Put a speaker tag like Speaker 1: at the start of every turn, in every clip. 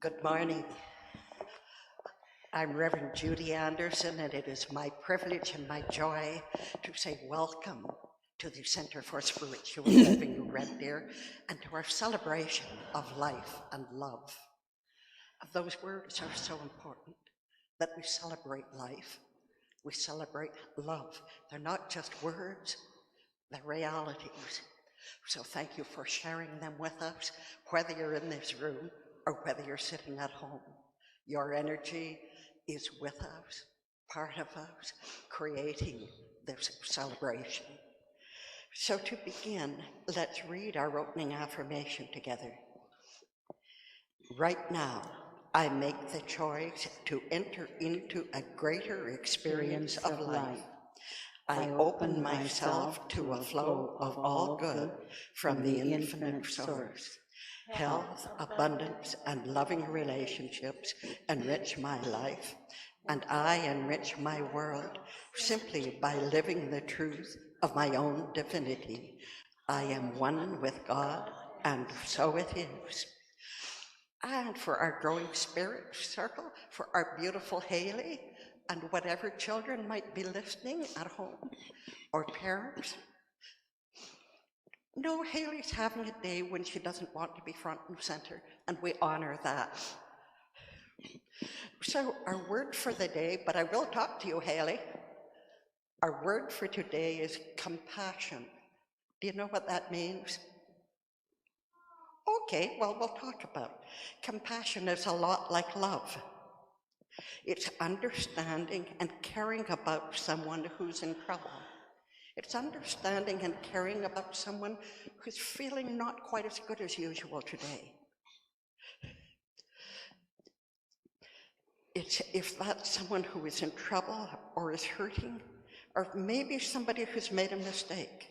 Speaker 1: Good morning. I'm Reverend Judy Anderson, and it is my privilege and my joy to say welcome to the Center for Spiritual Living Red Deer and to our celebration of life and love. Those words are so important, that we celebrate life, we celebrate love. They're not just words, they're realities. So thank you for sharing them with us, whether you're in this room or whether you're sitting at home. Your energy is with us, part of us, creating this celebration. So to begin, let's read our opening affirmation together. Right now, I make the choice to enter into a greater experience of life. I open myself to a flow of all good from the infinite source. Health, abundance, and loving relationships enrich my life, and I enrich my world simply by living the truth of my own divinity. I am one with God, and so it is. And for our growing spirit circle, for our beautiful Haley, and whatever children might be listening at home, or parents. No, Haley's having a day when she doesn't want to be front and center, and we honor that. So our word for the day, but I will talk to you, Haley. Our word for today is compassion. Do you know what that means? Okay, well, we'll talk about it. Compassion is a lot like love. It's understanding and caring about someone who's in trouble. It's understanding and caring about someone who's feeling not quite as good as usual today. It's if that's someone who is in trouble or is hurting, or maybe somebody who's made a mistake.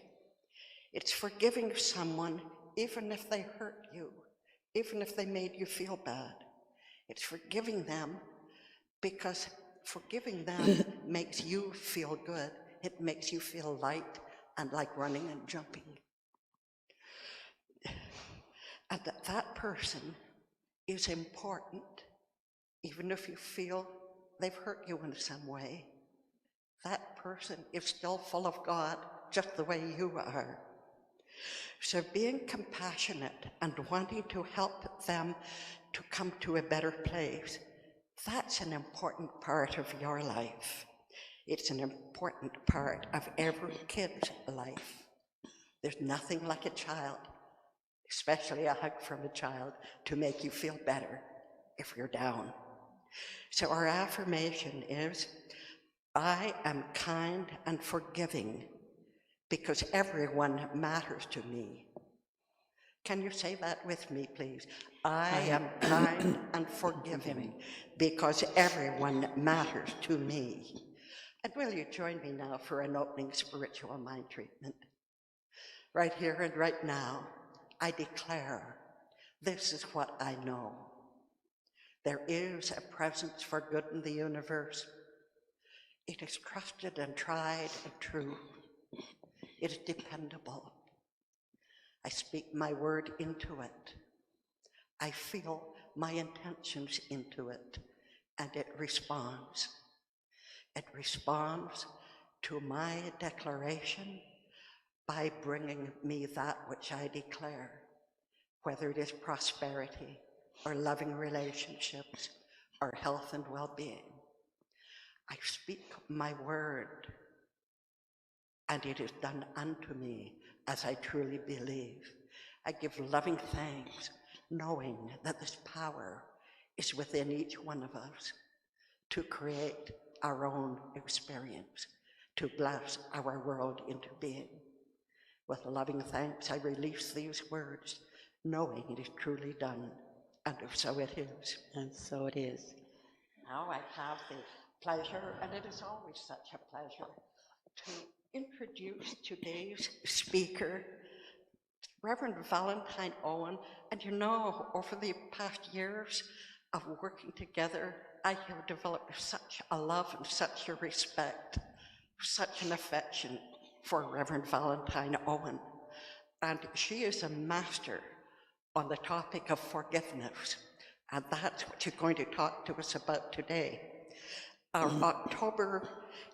Speaker 1: It's forgiving someone even if they hurt you, even if they made you feel bad. It's forgiving them because forgiving them makes you feel good. It makes you feel light and like running and jumping. And that person is important, even if you feel they've hurt you in some way. That person is still full of God, just the way you are. So being compassionate and wanting to help them to come to a better place, that's an important part of your life. It's an important part of every kid's life. There's nothing like a child, especially a hug from a child, to make you feel better if you're down. So our affirmation is, I am kind and forgiving because everyone matters to me. Can you say that with me, please? I am kind and forgiving because everyone matters to me. And will you join me now for an opening spiritual mind treatment? Right here and right now, I declare, this is what I know. There is a presence for good in the universe. It is trusted and tried and true. It is dependable. I speak my word into it. I feel my intentions into it, and it responds. It responds to my declaration by bringing me that which I declare, whether it is prosperity or loving relationships or health and well-being. I speak my word, and it is done unto me as I truly believe. I give loving thanks, knowing that this power is within each one of us to create our own experience, to bless our world into being. With loving thanks, I release these words, knowing it is truly done, and so it is.
Speaker 2: And so it is.
Speaker 1: Now I have the pleasure, and it is always such a pleasure, to introduce today's speaker, Reverend Valentine Owen. And you know, over the past years of working together, I have developed such a love and such a respect, such an affection for Reverend Valentine Owen. And she is a master on the topic of forgiveness. And that's what she's going to talk to us about today. Our October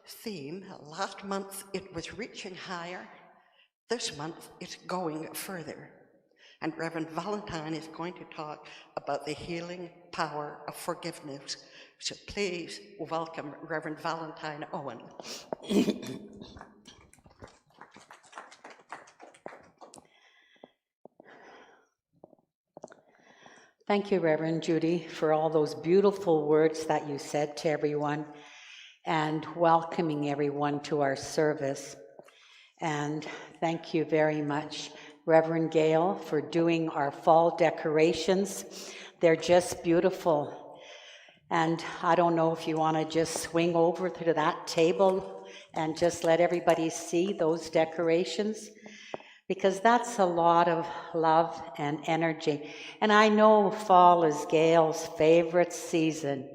Speaker 1: theme, last month it was reaching higher. This month it's going further. And Reverend Valentine is going to talk about the healing power of forgiveness. So please welcome Reverend Valentine Owen.
Speaker 2: Thank you, Reverend Judy, for all those beautiful words that you said to everyone and welcoming everyone to our service. And thank you very much, Reverend Gail, for doing our fall decorations. They're just beautiful. And I don't know if you want to just swing over to that table and just let everybody see those decorations, because that's a lot of love and energy. And I know fall is Gail's favorite season,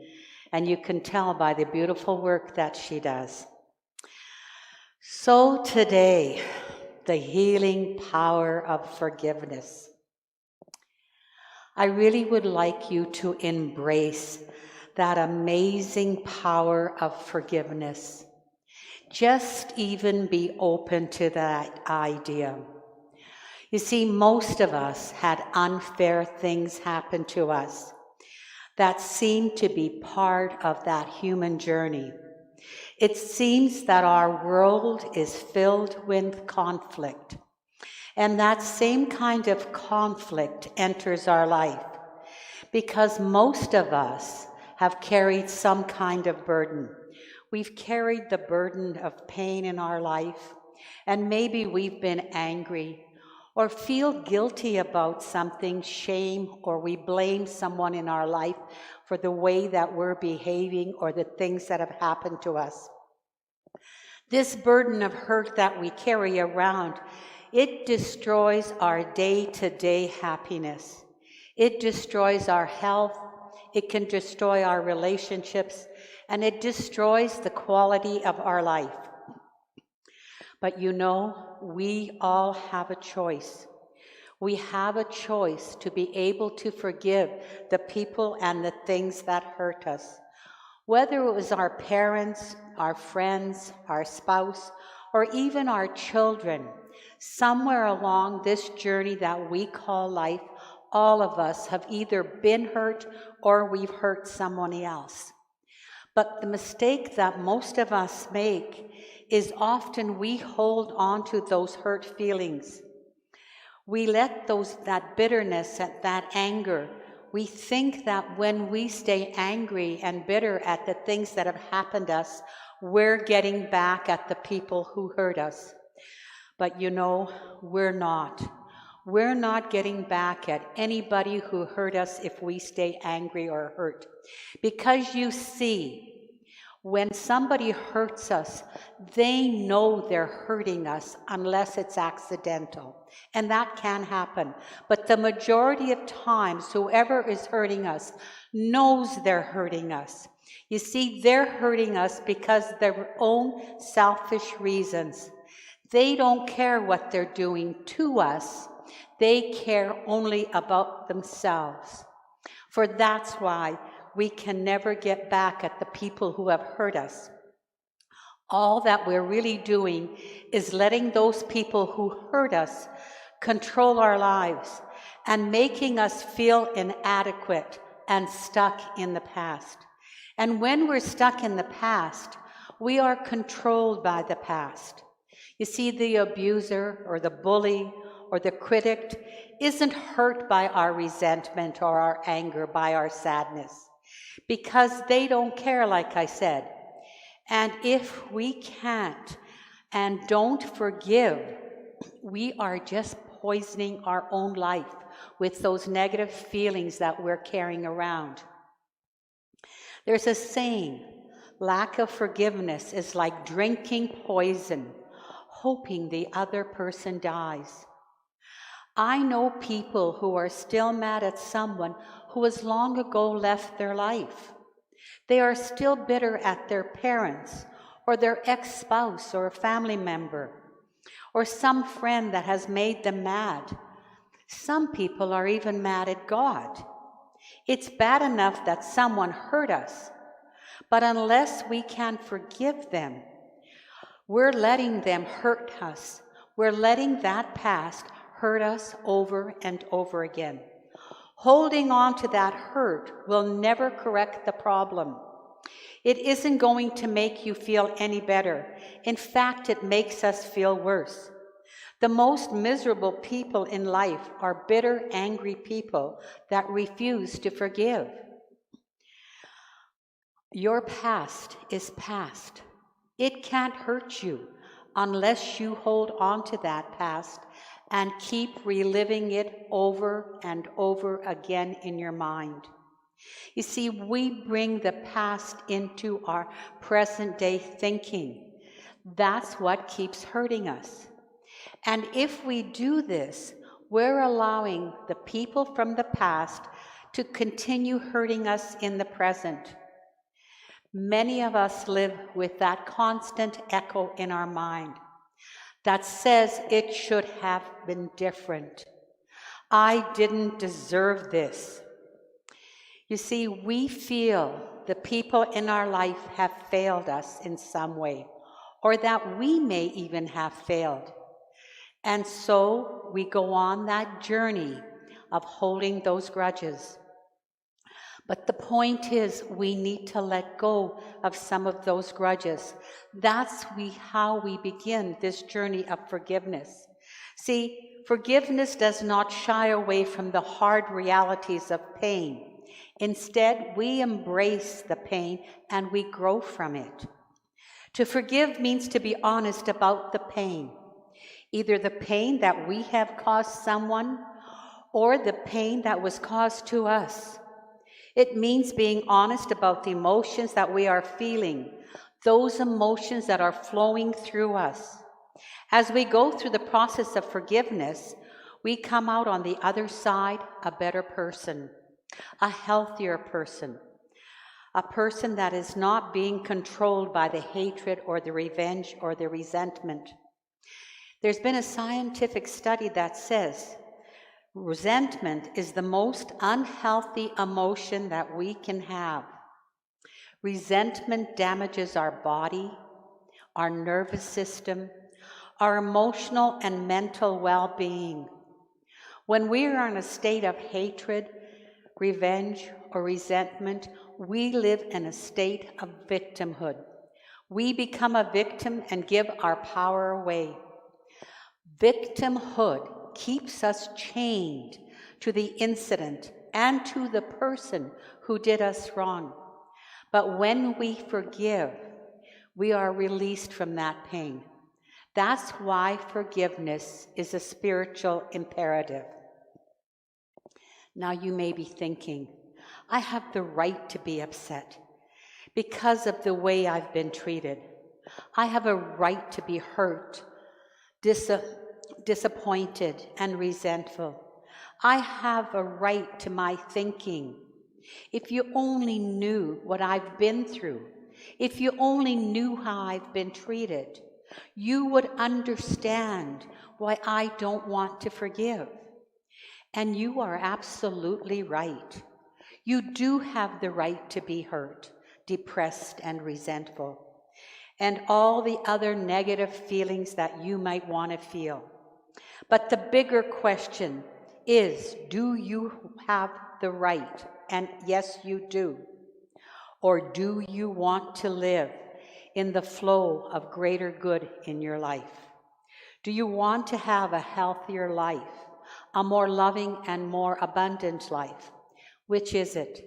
Speaker 2: and you can tell by the beautiful work that she does. So today, the healing power of forgiveness. I really would like you to embrace that amazing power of forgiveness. Just even be open to that idea. You see, most of us had unfair things happen to us that seem to be part of that human journey. It seems that our world is filled with conflict, and that same kind of conflict enters our life because most of us have carried some kind of burden. We've carried the burden of pain in our life, and maybe we've been angry or feel guilty about something, shame, or we blame someone in our life for the way that we're behaving or the things that have happened to us. This burden of hurt that we carry around, it destroys our day-to-day happiness. It destroys our health. It can destroy our relationships, and it destroys the quality of our life. But you know, we all have a choice. We have a choice to be able to forgive the people and the things that hurt us. Whether it was our parents, our friends, our spouse, or even our children, somewhere along this journey that we call life, all of us have either been hurt or we've hurt someone else. But the mistake that most of us make is often we hold on to those hurt feelings. We let that bitterness, that anger, we think that when we stay angry and bitter at the things that have happened to us, we're getting back at the people who hurt us. But you know, we're not. We're not getting back at anybody who hurt us if we stay angry or hurt. Because you see, when somebody hurts us, they know they're hurting us unless it's accidental. And that can happen. But the majority of times, whoever is hurting us knows they're hurting us. You see, they're hurting us because of their own selfish reasons. They don't care what they're doing to us. They care only about themselves. For that's why we can never get back at the people who have hurt us. All that we're really doing is letting those people who hurt us control our lives and making us feel inadequate and stuck in the past. And when we're stuck in the past, we are controlled by the past. You see, the abuser or the bully or the critic isn't hurt by our resentment or our anger, by our sadness, because they don't care, like I said. And if we can't and don't forgive, we are just poisoning our own life with those negative feelings that we're carrying around. There's a saying, lack of forgiveness is like drinking poison, hoping the other person dies. I know people who are still mad at someone who has long ago left their life. They are still bitter at their parents or their ex-spouse or a family member or some friend that has made them mad. Some people are even mad at God. It's bad enough that someone hurt us, but unless we can forgive them, we're letting them hurt us. We're letting that past hurt us over and over again. Holding on to that hurt will never correct the problem. It isn't going to make you feel any better. In fact, it makes us feel worse. The most miserable people in life are bitter, angry people that refuse to forgive. Your past is past. It can't hurt you unless you hold on to that past and keep reliving it over and over again in your mind. You see, we bring the past into our present day thinking. That's what keeps hurting us. And if we do this, we're allowing the people from the past to continue hurting us in the present. Many of us live with that constant echo in our mind that says it should have been different. I didn't deserve this. You see, we feel the people in our life have failed us in some way, or that we may even have failed. And so we go on that journey of holding those grudges. But the point is, we need to let go of some of those grudges. That's how we begin this journey of forgiveness. See, forgiveness does not shy away from the hard realities of pain. Instead, we embrace the pain and we grow from it. To forgive means to be honest about the pain, either the pain that we have caused someone or the pain that was caused to us. It means being honest about the emotions that we are feeling, those emotions that are flowing through us. As we go through the process of forgiveness, we come out on the other side a better person, a healthier person, a person that is not being controlled by the hatred or the revenge or the resentment. There's been a scientific study that says resentment is the most unhealthy emotion that we can have. Resentment damages our body, our nervous system, our emotional and mental well-being. When we are in a state of hatred, revenge, or resentment, we live in a state of victimhood. We become a victim and give our power away. Victimhood keeps us chained to the incident and to the person who did us wrong. But when we forgive, we are released from that pain. That's why forgiveness is a spiritual imperative. Now you may be thinking, I have the right to be upset because of the way I've been treated. I have a right to be hurt, disappointed, and resentful. I have a right to my thinking. If you only knew what I've been through, if you only knew how I've been treated, you would understand why I don't want to forgive. And you are absolutely right. You do have the right to be hurt, depressed, and resentful, and all the other negative feelings that you might want to feel. But the bigger question is, do you have the right? And yes, you do. Or do you want to live in the flow of greater good in your life? Do you want to have a healthier life, a more loving and more abundant life? Which is it?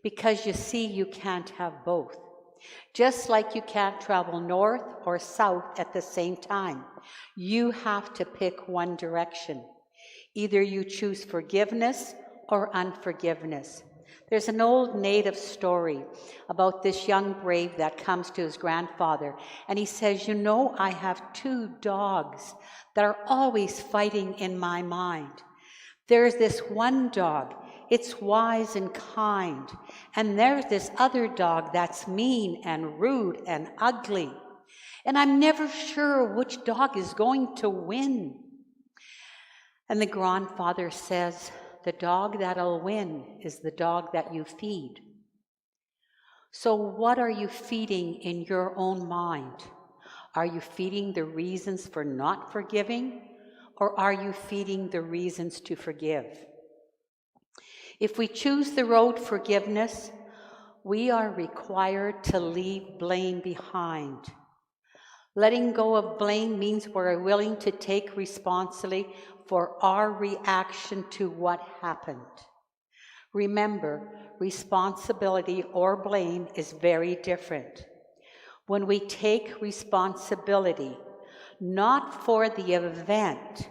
Speaker 2: Because you see, you can't have both. Just like you can't travel north or south at the same time. You have to pick one direction. Either you choose forgiveness or unforgiveness. There's an old native story about this young brave that comes to his grandfather, and he says, you know, I have 2 dogs that are always fighting in my mind. There's this one dog, it's wise and kind, and there's this other dog that's mean and rude and ugly, and I'm never sure which dog is going to win. And the grandfather says, the dog that'll win is the dog that you feed. So what are you feeding in your own mind? Are you feeding the reasons for not forgiving, or are you feeding the reasons to forgive? If we choose the road forgiveness, we are required to leave blame behind. Letting go of blame means we're willing to take responsibility for our reaction to what happened. Remember, responsibility or blame is very different. When we take responsibility, not for the event,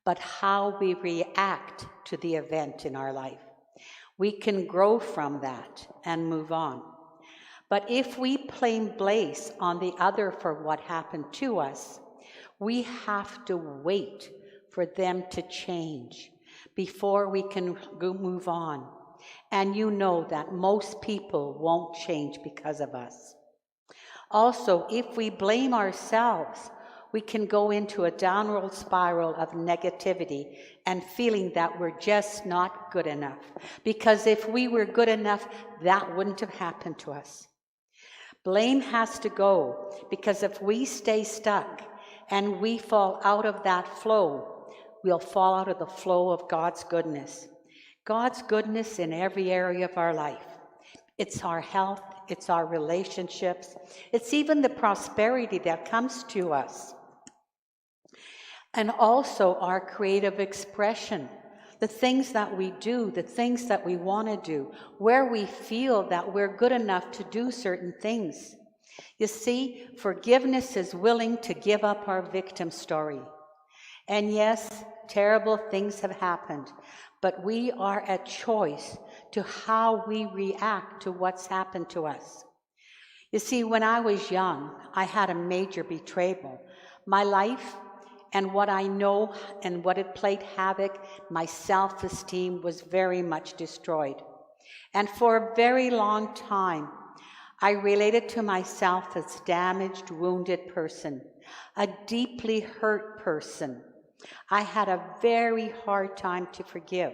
Speaker 2: but how we react to the event in our life, we can grow from that and move on. But if we blame on the other for what happened to us, we have to wait for them to change before we can move on. And you know that most people won't change because of us. Also, if we blame ourselves, we can go into a downward spiral of negativity and feeling that we're just not good enough. Because if we were good enough, that wouldn't have happened to us. Blame has to go, because if we stay stuck and we fall out of that flow, we'll fall out of the flow of God's goodness. God's goodness in every area of our life. It's our health, it's our relationships, it's even the prosperity that comes to us. And also our creative expression, the things that we do, the things that we want to do, where we feel that we're good enough to do certain things. You see, forgiveness is willing to give up our victim story. And yes, terrible things have happened, but we are at choice to how we react to what's happened to us. You see, when I was young, I had a major betrayal. My life and what I know and what it played havoc, my self-esteem was very much destroyed. And for a very long time, I related to myself as a damaged, wounded person, a deeply hurt person. I had a very hard time to forgive.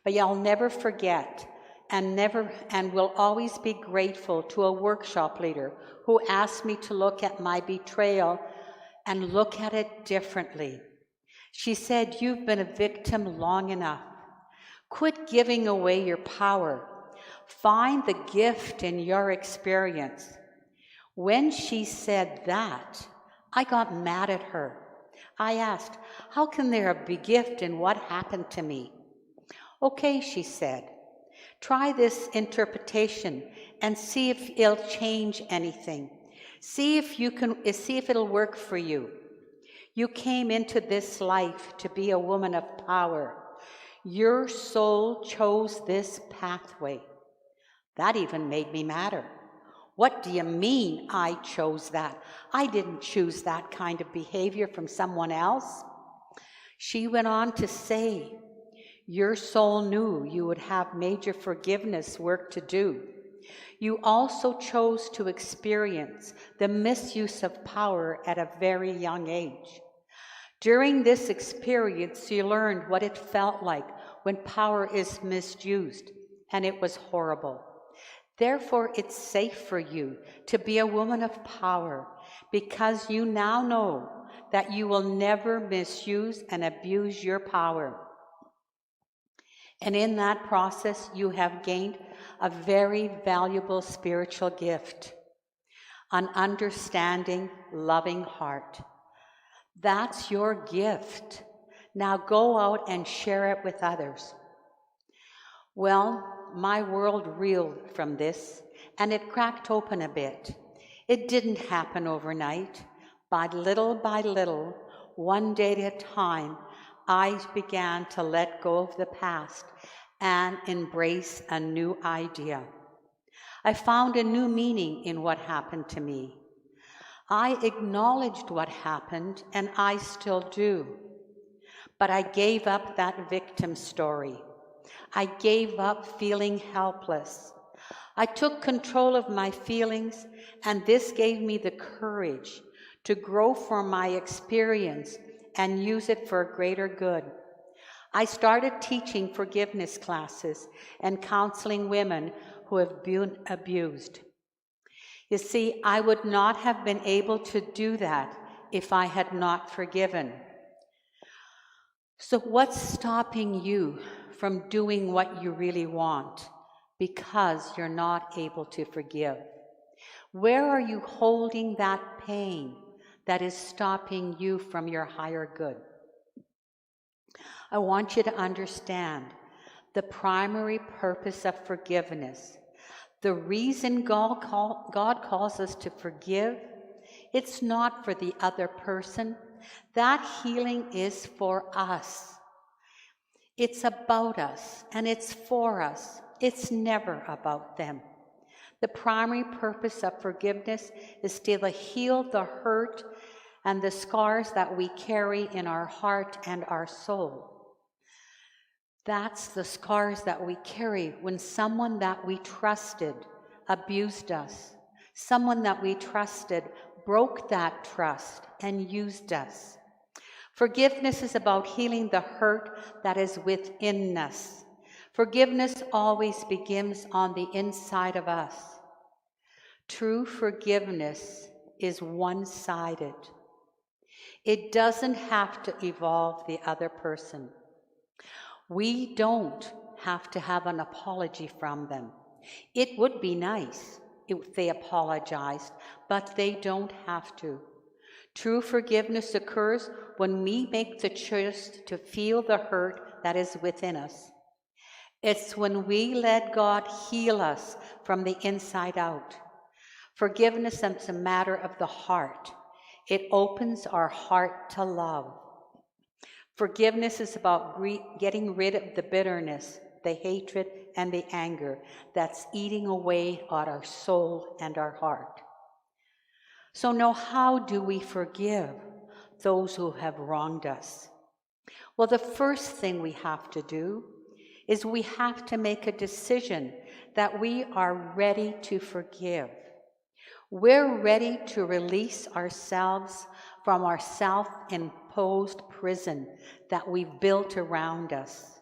Speaker 2: But I'll never forget and will always be grateful to a workshop leader who asked me to look at my betrayal and look at it differently. She said, "You've been a victim long enough. Quit giving away your power. Find the gift in your experience." When she said that, I got mad at her. I asked, "How can there be a gift in what happened to me?" "Okay," she said, "try this interpretation and see if it'll change anything. See if it'll work for you. You came into this life to be a woman of power. Your soul chose this pathway." That even made me madder. "What do you mean I chose that? I didn't choose that kind of behavior from someone else." She went on to say, "Your soul knew you would have major forgiveness work to do. You also chose to experience the misuse of power at a very young age. During this experience, you learned what it felt like when power is misused, and it was horrible. Therefore, it's safe for you to be a woman of power because you now know that you will never misuse and abuse your power. And in that process, you have gained a very valuable spiritual gift, an understanding, loving heart. That's your gift. Now go out and share it with others." Well, my world reeled from this, and it cracked open a bit. It didn't happen overnight. By little, one day at a time, I began to let go of the past and embrace a new idea. I found a new meaning in what happened to me. I acknowledged what happened, and I still do. But I gave up that victim story. I gave up feeling helpless. I took control of my feelings, and this gave me the courage to grow from my experience and use it for a greater good. I started teaching forgiveness classes and counseling women who have been abused. You see, I would not have been able to do that if I had not forgiven. So what's stopping you from doing what you really want because you're not able to forgive? Where are you holding that pain that is stopping you from your higher good? I want you to understand the primary purpose of forgiveness. The reason God calls us to forgive, it's not for the other person. That healing is for us. It's about us and it's for us. It's never about them. The primary purpose of forgiveness is to heal the hurt and the scars that we carry in our heart and our soul. That's the scars that we carry when someone that we trusted abused us. Someone that we trusted broke that trust and used us. Forgiveness is about healing the hurt that is within us. Forgiveness always begins on the inside of us. True forgiveness is one-sided. It doesn't have to involve the other person. We don't have to have an apology from them. It would be nice if they apologized, but they don't have to. True forgiveness occurs when we make the choice to feel the hurt that is within us. It's when we let God heal us from the inside out. Forgiveness is a matter of the heart. It opens our heart to love. Forgiveness is about getting rid of the bitterness, the hatred, and the anger that's eating away at our soul and our heart. So now, how do we forgive those who have wronged us? Well, the first thing we have to do is we have to make a decision that we are ready to forgive. We're ready to release ourselves from our self-imposed prison that we've built around us.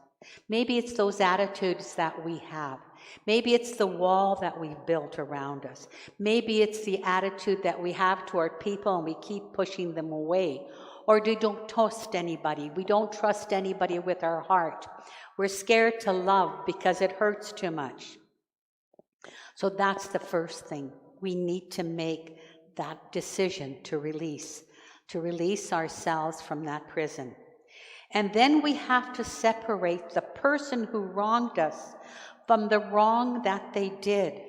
Speaker 2: Maybe it's those attitudes that we have. Maybe it's the wall that we've built around us. Maybe it's the attitude that we have toward people and we keep pushing them away. Or we don't trust anybody. We don't trust anybody with our heart. We're scared to love because it hurts too much. So that's the first thing. We need to make that decision to release ourselves from that prison. And then we have to separate the person who wronged us from the wrong that they did.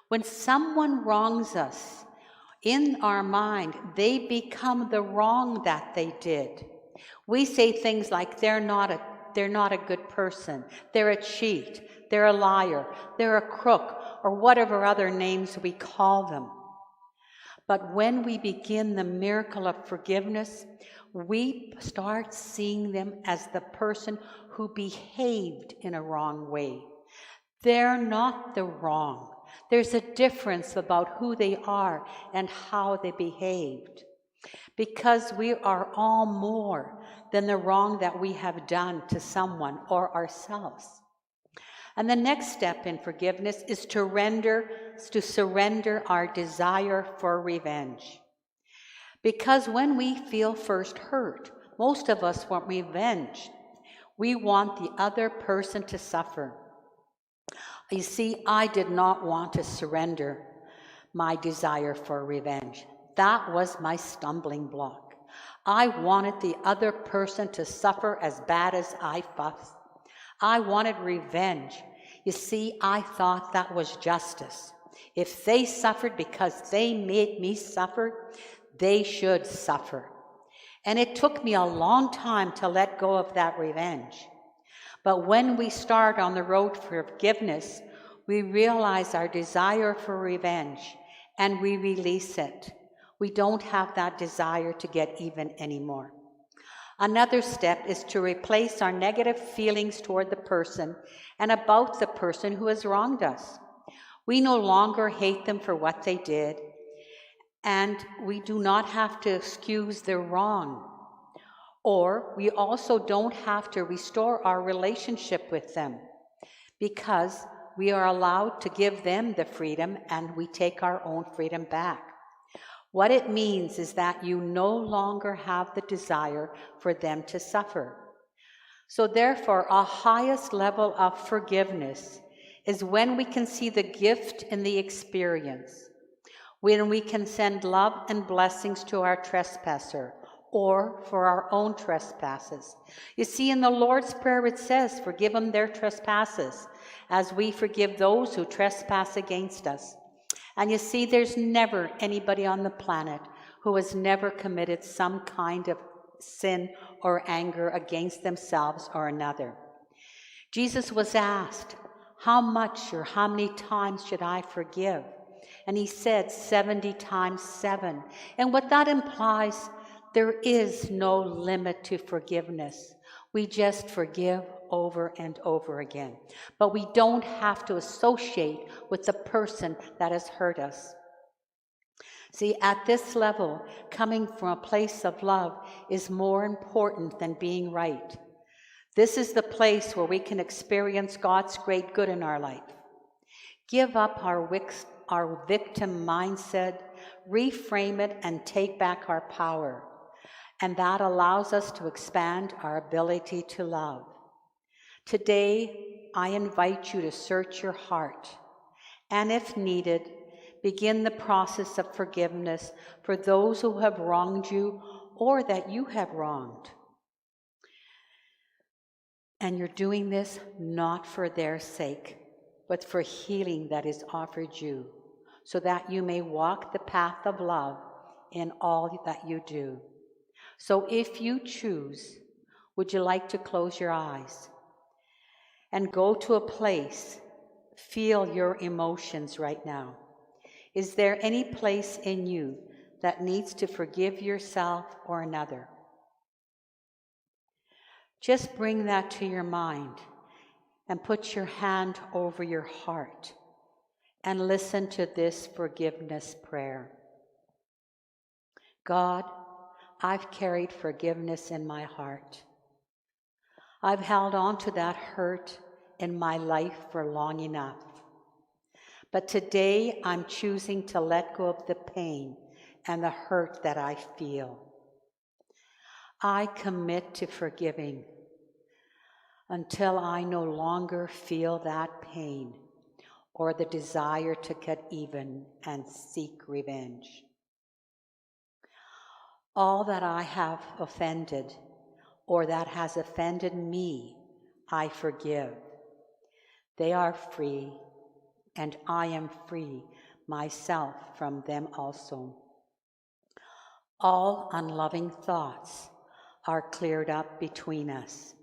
Speaker 2: When someone wrongs us, in our mind, they become the wrong that they did. We say things like, they're not a good person, they're a cheat, they're a liar, they're a crook, or whatever other names we call them. But when we begin the miracle of forgiveness, we start seeing them as the person who behaved in a wrong way. They're not the wrong. There's a difference about who they are and how they behaved. Because we are all more than the wrong that we have done to someone or ourselves. And the next step in forgiveness is to surrender our desire for revenge. Because when we feel first hurt, most of us want revenge. We want the other person to suffer. You see, I did not want to surrender my desire for revenge. That was my stumbling block. I wanted the other person to suffer as bad as I fussed. I wanted revenge. You see, I thought that was justice. If they suffered because they made me suffer, they should suffer. And it took me a long time to let go of that revenge. But when we start on the road for forgiveness, we realize our desire for revenge and we release it. We don't have that desire to get even anymore. Another step is to replace our negative feelings toward the person and about the person who has wronged us. We no longer hate them for what they did, and we do not have to excuse their wrong. Or we also don't have to restore our relationship with them, because we are allowed to give them the freedom and we take our own freedom back. What it means is that you no longer have the desire for them to suffer. So therefore, our highest level of forgiveness is when we can see the gift in the experience, when we can send love and blessings to our trespasser, or for our own trespasses. You see, in the Lord's Prayer it says, forgive them their trespasses, as we forgive those who trespass against us. And you see, there's never anybody on the planet who has never committed some kind of sin or anger against themselves or another. Jesus was asked, how much or how many times should I forgive? And he said 70 times 7. And what that implies, there is no limit to forgiveness. We just forgive over and over again. But we don't have to associate with the person that has hurt us. See, at this level, coming from a place of love is more important than being right. This is the place where we can experience God's great good in our life. Give up our victim mindset, reframe it, and take back our power. And that allows us to expand our ability to love. Today, I invite you to search your heart, and if needed, begin the process of forgiveness for those who have wronged you or that you have wronged. And you're doing this not for their sake, but for healing that is offered you, so that you may walk the path of love in all that you do. So if you choose, would you like to close your eyes and go to a place, feel your emotions right now? Is there any place in you that needs to forgive yourself or another? Just bring that to your mind and put your hand over your heart and listen to this forgiveness prayer. God, I've carried forgiveness in my heart. I've held on to that hurt in my life for long enough. But today I'm choosing to let go of the pain and the hurt that I feel. I commit to forgiving until I no longer feel that pain or the desire to get even and seek revenge. All that I have offended or that has offended me, I forgive. They are free, and I am free myself from them also. All unloving thoughts are cleared up between us.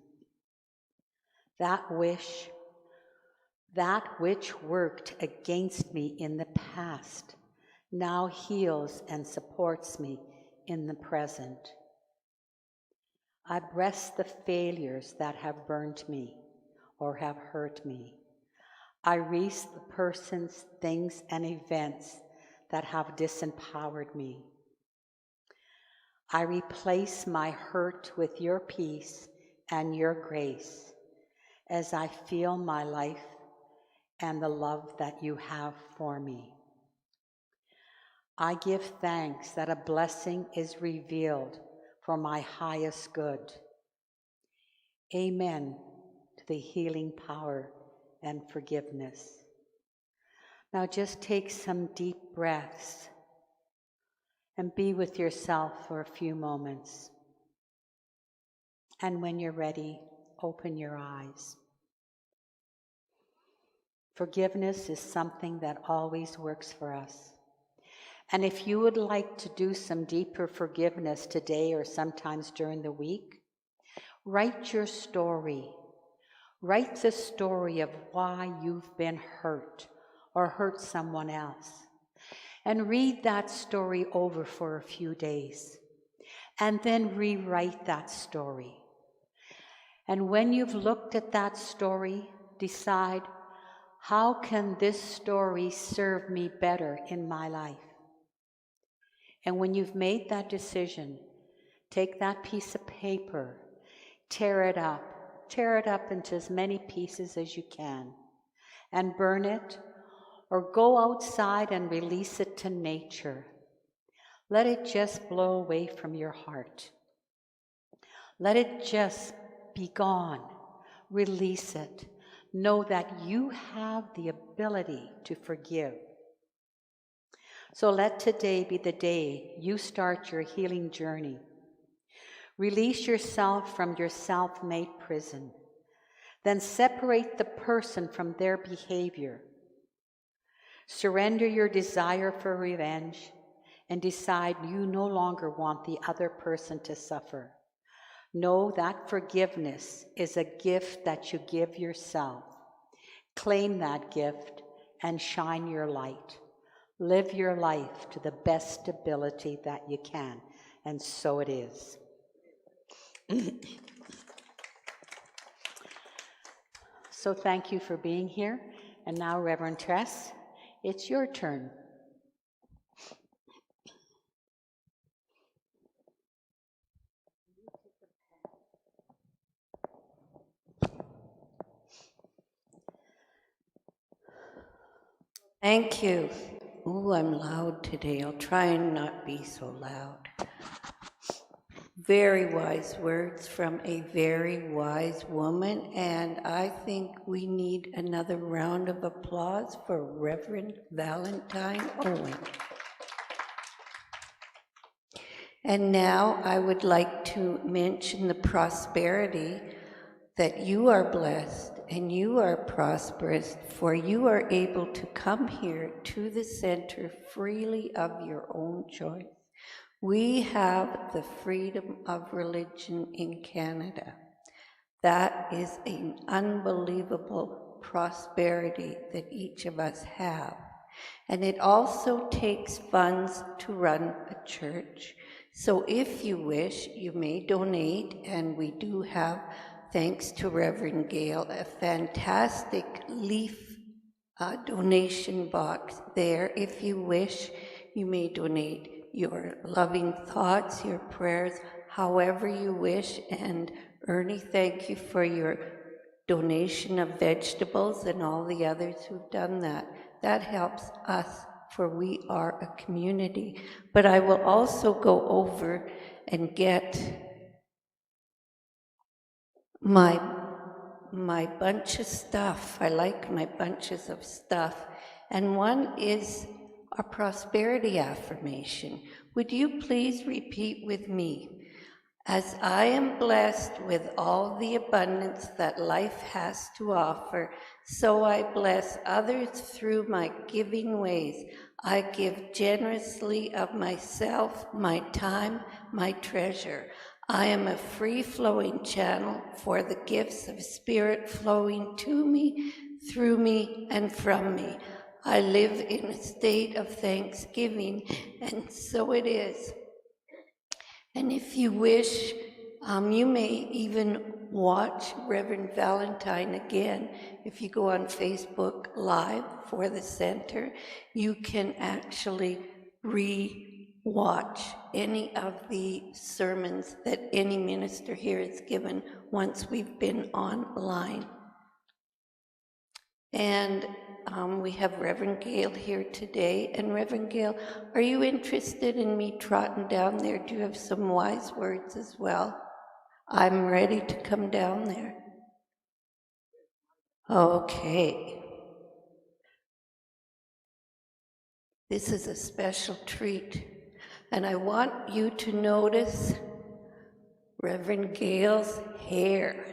Speaker 2: That which worked against me in the past now heals and supports me in the present. I bless the failures that have burned me or have hurt me. I release the persons, things, and events that have disempowered me. I replace my hurt with your peace and your grace as I feel my life and the love that you have for me. I give thanks that a blessing is revealed for my highest good. Amen to the healing power and forgiveness. Now just take some deep breaths and be with yourself for a few moments. And when you're ready, open your eyes. Forgiveness is something that always works for us. And if you would like to do some deeper forgiveness today or sometimes during the week, write your story. Write the story of why you've been hurt or hurt someone else. And read that story over for a few days. And then rewrite that story. And when you've looked at that story, decide, how can this story serve me better in my life? And when you've made that decision, take that piece of paper, tear it up into as many pieces as you can, and burn it, or go outside and release it to nature. Let it just blow away from your heart. Let it just be gone. Release it. Know that you have the ability to forgive. So let today be the day you start your healing journey. Release yourself from your self-made prison. Then separate the person from their behavior. Surrender your desire for revenge and decide you no longer want the other person to suffer. Know that forgiveness is a gift that you give yourself. Claim that gift and shine your light. Live your life to the best ability that you can, and so it is. So thank you for being here. And now, Reverend Tress, it's your turn.
Speaker 3: Thank you. Ooh, I'm loud today. I'll try and not be so loud. Very wise words from a very wise woman, and I think we need another round of applause for Reverend Valentine Owen. And now I would like to mention the prosperity that you are blessed and you are prosperous, for you are able to come here to the center freely of your own choice. We have the freedom of religion in Canada. That is an unbelievable prosperity that each of us have. And it also takes funds to run a church. So if you wish, you may donate, and we do have, thanks to Reverend Gale, a fantastic leaf donation box there. If you wish, you may donate your loving thoughts, your prayers, however you wish. And Ernie, thank you for your donation of vegetables and all the others who've done that. That helps us, for we are a community. But I will also go over and get my bunch of stuff. I like my bunches of stuff. And one is a prosperity affirmation. Would you please repeat with me? As I am blessed with all the abundance that life has to offer, so I bless others through my giving ways. I give generously of myself, my time, my treasure. I am a free-flowing channel for the gifts of Spirit flowing to me, through me, and from me. I live in a state of thanksgiving, and so it is. And if you wish, you may even watch Reverend Valentine again. If you go on Facebook Live for the center, you can actually re-watch any of the sermons that any minister here has given once we've been online. And we have Reverend Gale here today. And Reverend Gale, are you interested in me trotting down there? Do you have some wise words as well? I'm ready to come down there. Okay. This is a special treat. And I want you to notice Reverend Gale's hair.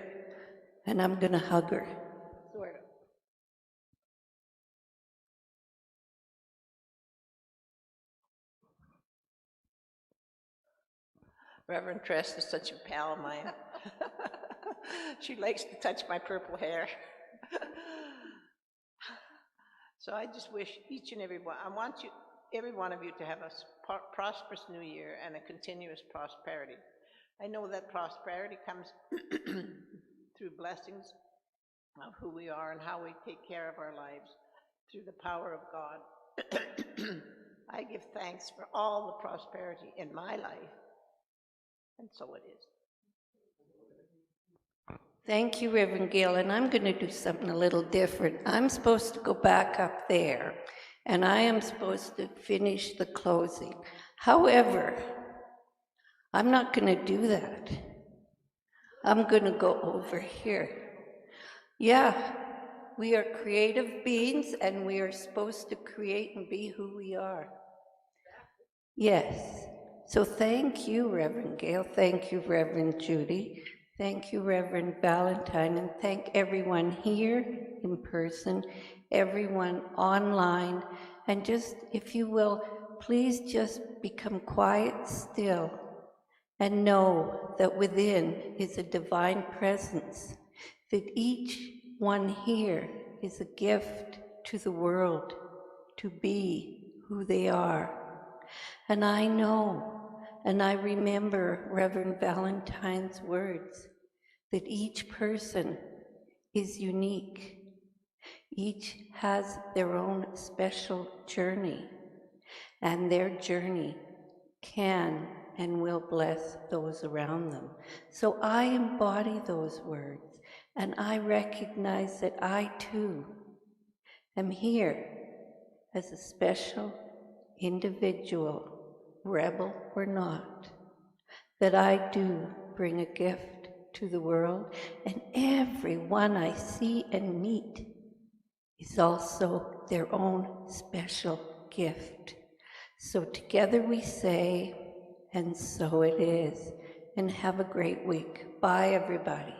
Speaker 3: And I'm going to hug her. Sort of.
Speaker 4: Reverend Tress is such a pal of mine. She likes to touch my purple hair. So I just wish each and every one, I want you, every one of you to have a prosperous new year and a continuous prosperity. I know that prosperity comes through blessings of who we are and how we take care of our lives through the power of God. I give thanks for all the prosperity in my life And so it is.
Speaker 3: Thank you, Reverend Gail, and I'm going to do something a little different. I'm supposed to go back up there, and I am supposed to finish the closing. However, I'm not going to do that. I'm going to go over here. Yeah, we are creative beings, and we are supposed to create and be who we are. Yes. So thank you, Reverend Gail. Thank you, Reverend Judy. Thank you, Reverend Valentine. And thank everyone here in person, everyone online. And just, if you will, please just become quiet still and know that within is a divine presence, that each one here is a gift to the world to be who they are. And I know, and I remember Reverend Valentine's words, that each person is unique. Each has their own special journey, and their journey can and will bless those around them. So I embody those words, and I recognize that I too am here as a special individual, rebel or not, that I do bring a gift to the world, and everyone I see and meet is also their own special gift. So together we say, and so it is, and have a great week. Bye, everybody.